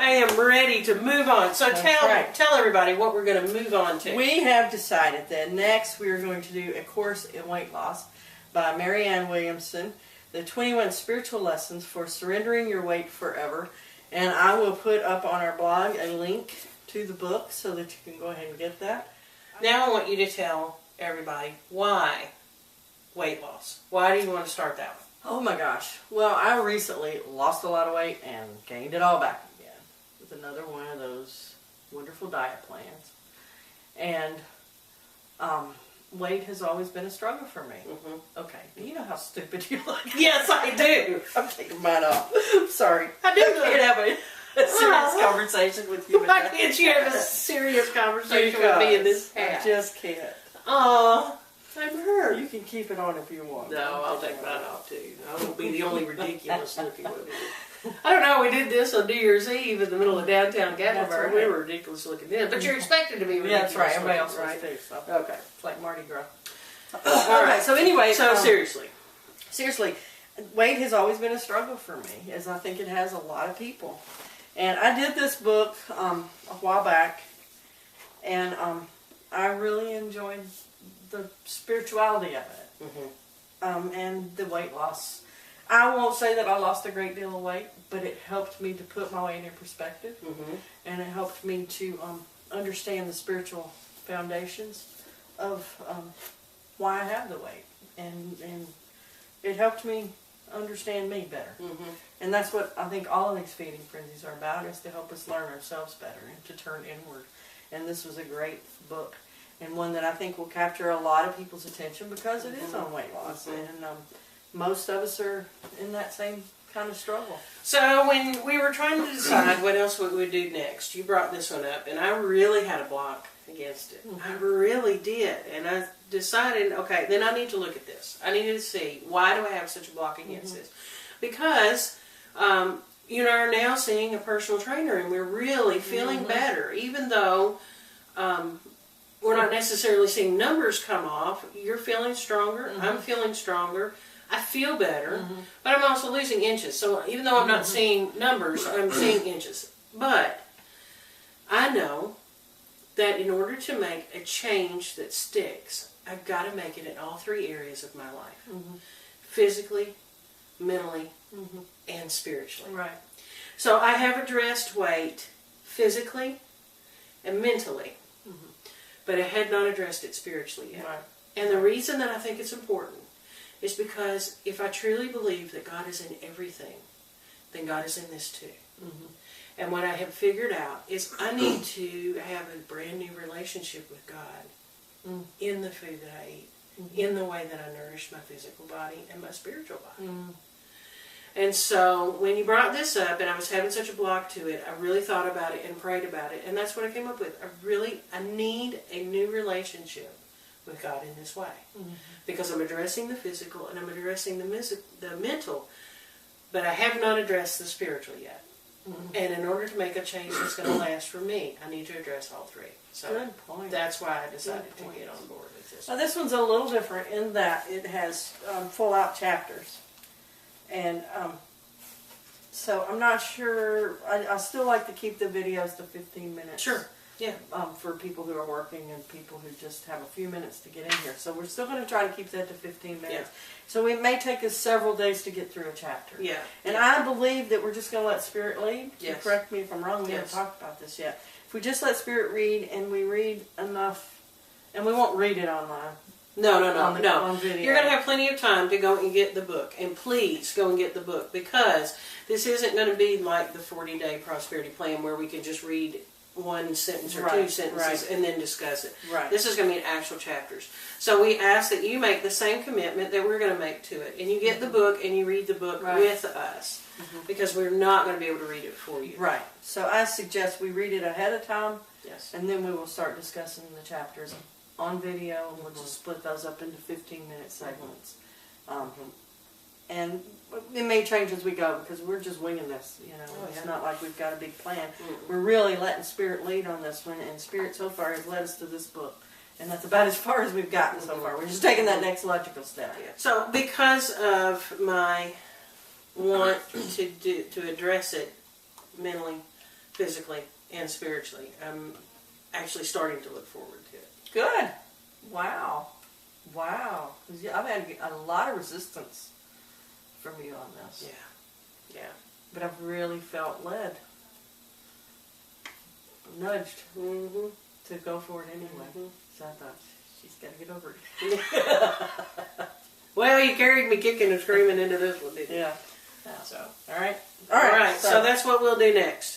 I am ready to move on. So tell everybody what we're going to move on to. We have decided that next we are going to do a course in weight loss by Marianne Williamson, the 21 spiritual lessons for surrendering your weight forever. And I will put up on our blog a link to the book so that you can go ahead and get that. Now I want you to tell everybody why weight loss. Why do you want to start that one? Oh my gosh. Well, I recently lost a lot of weight and gained it all back again with another one of those wonderful diet plans. And weight has always been a struggle for me. Okay. Do you know how stupid you look? Yes, I do. I'm taking mine off. Sorry. I do. I can't have a serious conversation with you. Why can't you have a serious conversation with me in this hat? I just can't. Aw, I'm hurt. You can keep it on if you want. No, I'll take mine off too. I won't be the only ridiculous looking one. I don't know, we did this on New Year's Eve in the middle of downtown Gatlinburg. We were ridiculous looking then. But you're expected to be ridiculous. Yeah, that's right. Everybody else right? too. So. Okay. It's like Mardi Gras. All right. So anyway. So seriously, weight has always been a struggle for me, as I think it has a lot of people. And I did this book a while back, and I really enjoyed the spirituality of it, and the weight loss. I won't say that I lost a great deal of weight, but it helped me to put my weight in perspective, and it helped me to understand the spiritual foundations of why I have the weight, and it helped me understand me better. And that's what I think all of these feeding frenzies are about, is to help us learn ourselves better and to turn inward. And this was a great book, and one that I think will capture a lot of people's attention because it is on weight loss, and most of us are in that same kind of struggle. So when we were trying to decide what else we would do next, you brought this one up, and I really had a block against it. I really did. And I decided, okay, then I need to look at this. I needed to see, why do I have such a block against this? Because you and I are now seeing a personal trainer, and we're really feeling better, even though we're not necessarily seeing numbers come off. You're feeling stronger. I'm feeling stronger. I feel better, but I'm also losing inches. So even though I'm not seeing numbers, I'm seeing inches. But I know that in order to make a change that sticks, I've got to make it in all three areas of my life. Physically, mentally, and spiritually. Right. So I have addressed weight physically and mentally, but I had not addressed it spiritually yet. Right. And the reason that I think it's important is because if I truly believe that God is in everything, then God is in this too. And what I have figured out is I need to have a brand new relationship with God in the food that I eat, in the way that I nourish my physical body and my spiritual body. And so when you brought this up and I was having such a block to it, I really thought about it and prayed about it, and that's what I came up with. I need a new relationship with God in this way, because I'm addressing the physical and I'm addressing the mental, but I have not addressed the spiritual yet. And in order to make a change that's going to last for me, I need to address all three. So good point. That's why I decided to get on board with this. Now this one's a little different in that it has full out chapters, and so I'm not sure. I still like to keep the videos to 15 minutes. Sure. Yeah. For people who are working and people who just have a few minutes to get in here. So we're still going to try to keep that to 15 minutes. Yeah. So it may take us several days to get through a chapter. Yeah. And I believe that we're just going to let Spirit lead. Yes. Correct me if I'm wrong. We haven't talked about this yet. If we just let Spirit read and we read enough, and we won't read it online. No. On video. You're going to have plenty of time to go and get the book. And please go and get the book, because this isn't going to be like the 40-day prosperity plan where we can just read one sentence or two sentences and then discuss it. Right. This is going to be in actual chapters. So we ask that you make the same commitment that we're going to make to it. And you get the book and you read the book with us. Because we're not going to be able to read it for you. Right. So I suggest we read it ahead of time. Yes. And then we will start discussing the chapters on video. And we'll just split those up into 15-minute segments. And it may change as we go, because we're just winging this, you know. It's not like we've got a big plan. We're really letting Spirit lead on this one, and Spirit so far has led us to this book. And that's about as far as we've gotten so far. We're just taking that next logical step. So because of my want to address it mentally, physically and spiritually. I'm actually starting to look forward to it. Good. Wow. Wow. 'Cause I've had a lot of resistance from you on this. Yeah. Yeah. But I've really felt led, nudged to go for it anyway. So I thought, she's got to get over it. Well, you carried me kicking and screaming into this one, didn't you? Yeah. So. All right. All right. So that's what we'll do next.